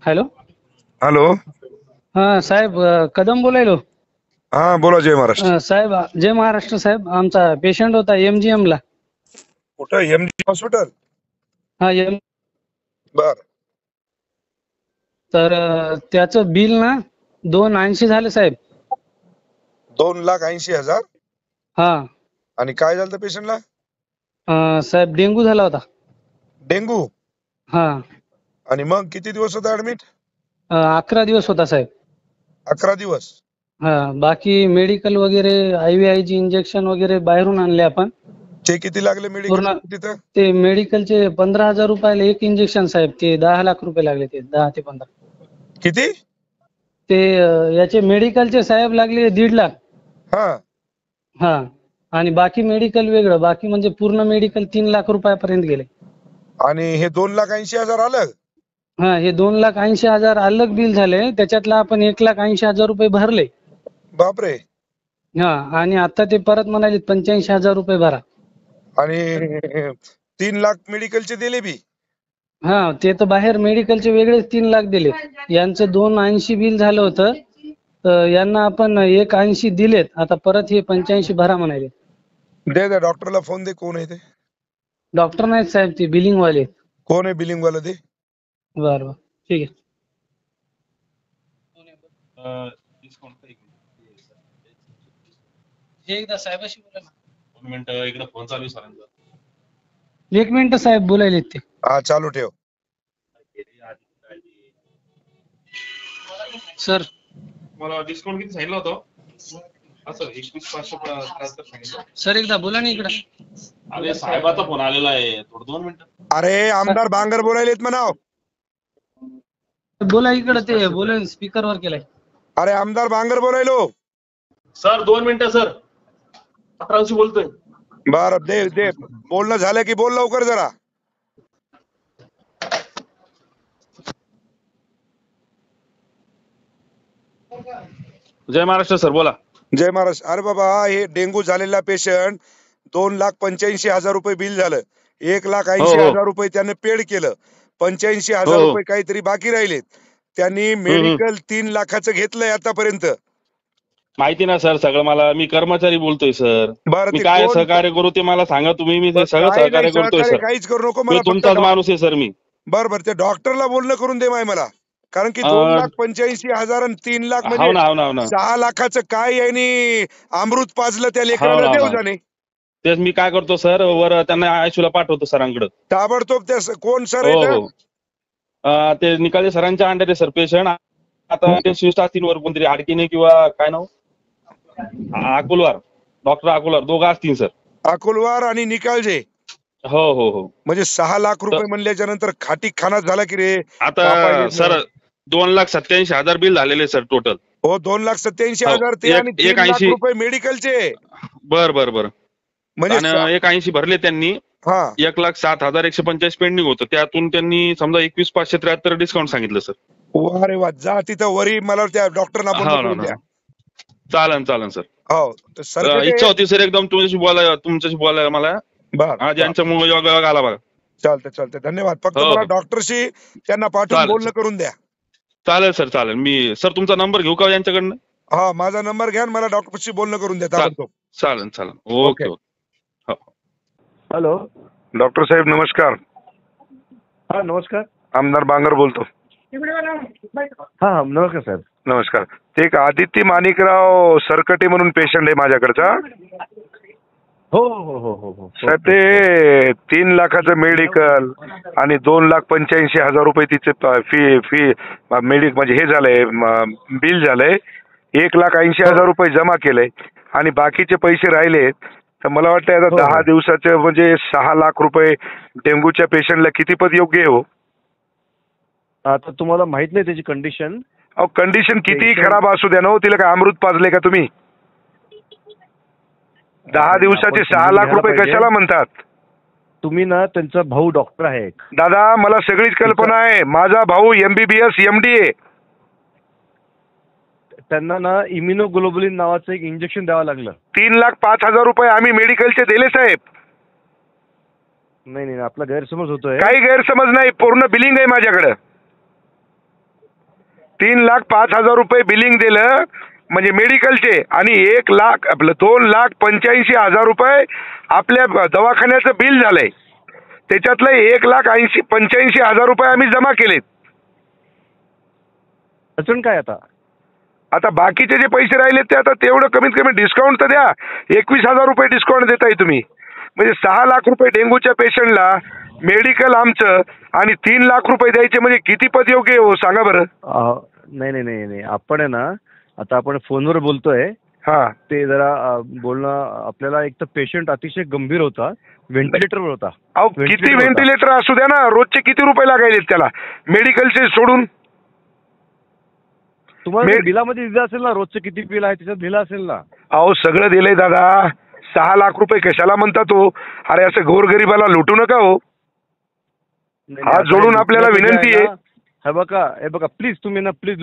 Hello. Hello. हा साहेब, कदम बोलायलो. हा बोला. जय महाराष्ट्र. साहेब जय महाराष्ट्र. साहेब आमचा पेशंट होता MGM ला. कुठं? MG hospital. हा बर. तर त्याचं बिल ना 280 झाले साहेब. 2,80,000. हा. आणि काय झालं पेशंटला? साहेब डेंगू झाला होता. डेंगू. हा. आणि मग किती दिवस होता ऍडमिट? 11 दिवस होता साहेब. 11 दिवस. हा. बाकी मेडिकल वगैरे IVI ची इंजेक्शन वगैरे बाहेरून आणले आपण. ते किती लागले मेडिकल पूर्ण तिथं? ते मेडिकलचे 15,000 रुपयाला एक इंजेक्शन साहेब. ते 10 लाख रुपये लागले. ते 10 ते 15. किती? ते याचे मेडिकलचे साहेब लागले 1.5 लाख. हा. हा. आणि बाकी मेडिकल वेगळं. बाकी म्हणजे पूर्ण मेडिकल 3 लाख रुपयापर्यंत गेले. आणि हे 2,80,000 आलं? हा. हे 2,80,000 अलग बिल झाले. त्याच्यातला आपण 1,80,000 रुपये भरले. बापरे. हा. आणि आता ते परत म्हणाले 85,000 रुपये भरा. आणि 3 लाख मेडिकलचे दिले बी? हा. ते तर बाहेर मेडिकलचे वेगळेच 3 लाख दिले. यांचं 280 बिल झालं होतं. तर यांना आपण 180 दिलेत. आता परत हे 85 भरा म्हणाले. दे डॉक्टरला फोन दे. कोण आहे ते? डॉक्टर नाहीत साहेब, ते बिलिंग वाले. कोण आहे बिलिंग वाला ते? बरं ठीक आहे. एकदा साहेबाशी बोला ना. 2 मिनिटं इकडे फोन चालू आहे सरांचा. 1 मिनिट साहेब, बोलायलेत ते. हा चालू ठेव. सर मला डिस्काउंट किती सांगितलं होतं? असं 21,573 सांगितलं. सर एकदा बोला ना इकडं. अरे साहेबाचा फोन आलेला आहे. थोडं 2 मिनिटं. अरे आमदार बांगर बोलायलेत म्हणाव. बोला इकडं. ते बोला, स्पीकरवर केलाय. अरे आमदार बांगर बोलायलो. सर 2 मिनिटं सर. 11शी बोलतोय. बरं दे दे. बोलणं झालं की बोल लवकर जरा. जय महाराष्ट्र सर, बोला. जय महाराज. अरे बाबा, हे डेंगू झालेला पेशंट 2,85,000 रुपये बिल झालं. 1,80,000 रुपये त्याने पेड केलं. 85,000 रुपये काहीतरी बाकी राहिलेत. त्यांनी मेडिकल 3 लाखाचं घेतलंय आतापर्यंत. माहिती ना सर सगळं मला. मी कर्मचारी बोलतोय सर. बरं मी ते काय कोण? सहकार्य करू ते मला सांगा तुम्ही. मी ते सगळं काही सहकार्य नाही, करतोय सहकार्य सर. काहीच करू नको. मी मला फक्त तुमचाच माणूस आहे सर मी. बरं ते डॉक्टरला बोलणं करून दे मला. कारण की 2,85,000 आणि 3 लाख हो म्हणजे ना हो ना हो ना. 6 लाखाचं काय यांनी अमृत पाजलं त्या हो लेकराला ना देव हो ना. जाणे. तेच मी काय करतो सर, वर त्यांना आयशूला पाठवतो सरांकडे. ताबडतोब त्या कोण सर हो आहे? हो. ते निकाले सरांच्या अंडर आहे सर पेशंट. आता ते शिफ्ट असतील वर कोणतरी आडकीने किंवा काय नाव अकोलवार. डॉक्टर अकोलवार दोघं असतील सर. अकोलवार आणि निकालजे. हो हो हो. म्हणजे 6 लाख रुपये म्हणल्याच्या नंतर खाटी खाना झाला की रे. आता सर 2,87,000 बिल झालेले सर टोटल. हो 2,87,000 ते आणि 3 लाख रुपये मेडिकलचे. बर बर बर. म्हणजे आणि 180 भरले त्यांनी. हा 1,07,145 पेंडिंग होतं. त्यातून त्यांनी समजा 21,573 डिस्काउंट सांगितलं सर. वा रे वा. जा तिथं वरी मला त्या डॉक्टरना बोलणं हो करून ना. द्या. चालन चालन सर. हो सर. इच्छा होती सर एकदम तुमच्याशी बोलायला मला. बर आज यांच्यामुळे योग आला बघा. चालतंय धन्यवाद. फक्त हो, मला हो. डॉक्टरशी त्यांना पाठवून चालेल, बोलणं करून द्या. चालेल सर चालेल. मी सर तुमचा नंबर घेऊ का यांच्याकडनं? हा माझा नंबर घ्या आणि मला डॉक्टरशी बोलणं करून द्या ताबडतोब. चालेल चालेल. Okay okay. हॅलो. डॉक्टर साहेब नमस्कार. हा नमस्कार. आमदार बांगर बोलतो. हा हा नमस्कार साहेब. नमस्कार. ते एक आदित्य माणिकराव सरकटे म्हणून पेशंट आहे माझ्याकडचा. हो हो हो हो हो साहेब ते 3 लाखाचं मेडिकल आणि 2,85,000 रुपये तिचे फी मेडिक म्हणजे हे झालंय बिल झालंय. 1,80,000 रुपये जमा केलंय आणि बाकीचे पैसे राहिले. तर मला वाटतं आता 10 दिवसाचे म्हणजे 6 लाख रुपये डेंग्यूच्या पेशंटला किती पद योग्य आहे हो? आता तुम्हाला माहित नाही त्याची कंडिशन. अहो कंडिशन कितीही खराब असू द्या ना, तिला काय अमृत पाजले का तुम्ही? 10 दिवसाचे 6 लाख रुपये कशाला म्हणतात? तुम्ही ना त्यांचा भाऊ डॉक्टर आहे. दादा मला सगळीच कल्पना आहे. माझा भाऊ MBBS MD आहे. त्यांना ना इम्युनोग्लोबुलिन नावाचं एक इंजेक्शन द्यावं लागलं. 3,05,000 रुपये आम्ही मेडिकलचे दिले साहेब. नाही नाही आपला गैरसमज होतोय. काही गैरसमज नाही. पूर्ण बिलिंग आहे माझ्याकडे. 3,05,000 रुपये बिलिंग दिलं म्हणजे मेडिकलचे, आणि 2,85,000 रुपये आपल्या दवाखान्याचं बिल झालंय. त्याच्यातलं 1,85,000 रुपये आम्ही जमा केलेत. अडचण काय आता बाकीचे जे पैसे राहिले ते आता तेवढं कमीत कमी डिस्काउंट तर द्या. 21,000 रुपये डिस्काउंट देताय तुम्ही, म्हणजे 6 लाख रुपये डेंग्यूच्या पेशंटला मेडिकल आमचं आणि 3 लाख रुपये द्यायचे म्हणजे किती पद योग्य आहे हो सांगा बरं. नाही आपण आहे ना, आता आपण फोनवर बोलतोय. हा, ते जरा बोलणं आपल्याला, एक तर पेशंट अतिशय गंभीर होता, व्हेंटिलेटरवर होता. अहो किती व्हेंटिलेटर असू द्या ना, रोजचे किती रुपये लागायले त्याला मेडिकलचे सोडून. तुम्हाला बिलामध्ये दिलं असेल ना, रोजचं किती बिल आहे त्याच्यात दिलं असेल ना. अहो सगळं दिलंय दादा. 6 लाख रुपये कशाला म्हणता तो? अरे असं गोरगरिबाला लुटू नका हो. हात जोडून आपल्याला विनंती आहे. हे बघा प्लीज तुम्ही ना, प्लीज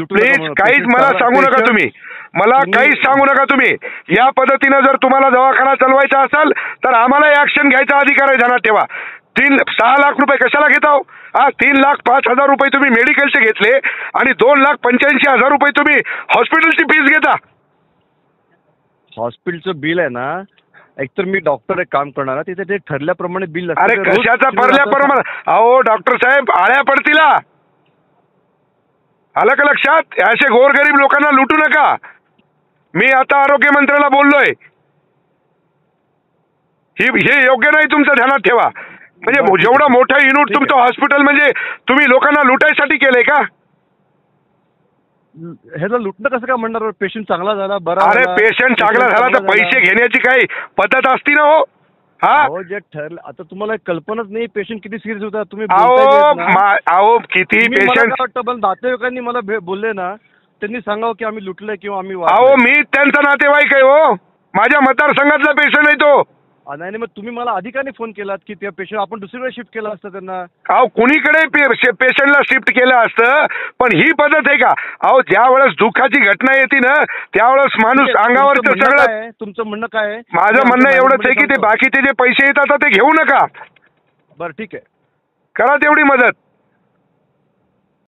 काहीच मला सांगू नका तुम्ही, मला काहीच सांगू नका तुम्ही. या पद्धतीनं जर तुम्हाला दवाखाना चालवायचा असेल तर आम्हाला ऍक्शन घ्यायचा अधिकार आहे, ध्यानात ठेवा. 6 लाख रुपये कशाला घेता हो? 3,05,000 रुपये तुम्ही मेडिकलचे घेतले आणि 2,85,000 रुपये तुम्ही हॉस्पिटलची फीस घेता. हॉस्पिटलचं बिल आहे ना, एकतर मी डॉक्टर एक काम करणार, तिथे ते ठरल्याप्रमाणे बिल. अरे कशाचा ठरल्याप्रमाणे? अहो डॉक्टर साहेब आळ्या पडतीला. आलं का लक्षात? असे गोरगरीब लोकांना लुटू नका. मी आता आरोग्यमंत्र्याला बोललोय, हे योग्य नाही, तुमचं ध्यानात ठेवा. म्हणजे जेवढं मोठं युनिट तुमचं हॉस्पिटल म्हणजे तुम्ही लोकांना लुटायसाठी केलंय का? ह्याला लुटणं कसं काय म्हणणार? पेशंट चांगला झाला, बरा. अरे पेशंट चांगला झाला तर पैसे घेण्याची काही पद्धत असती ना हो. हा, जे ठरलं. आता तुम्हाला कल्पनाच नाही पेशंट किती सिरियस होता. तुम्ही अहो किती पेशंट. नातेवाईकांनी मला बोलले ना, त्यांनी सांगावं की आम्ही लुटलंय किंवा आम्ही. अहो मी त्यांचा नातेवाईक आहे हो, माझ्या मतदारसंघातला पेशंट आहे तो. नाही, मग तुम्ही मला अधिकाने फोन केलात की त्या पेशंट आपण दुसरीकडे शिफ्ट केलं असतं त्यांना. अहो कुणीकडे पेशंटला शिफ्ट केलं असतं, पण ही पद्धत आहे का? अहो ज्या वेळेस दुःखाची घटना येते ना त्यावेळेस माणूस अंगावरचं सगळं. तुमचं म्हणणं काय आहे? माझं म्हणणं एवढंच आहे की ते बाकीचे जे पैसे येतात ते घेऊ नका. बरं ठीक आहे, करा तेवढी मदत.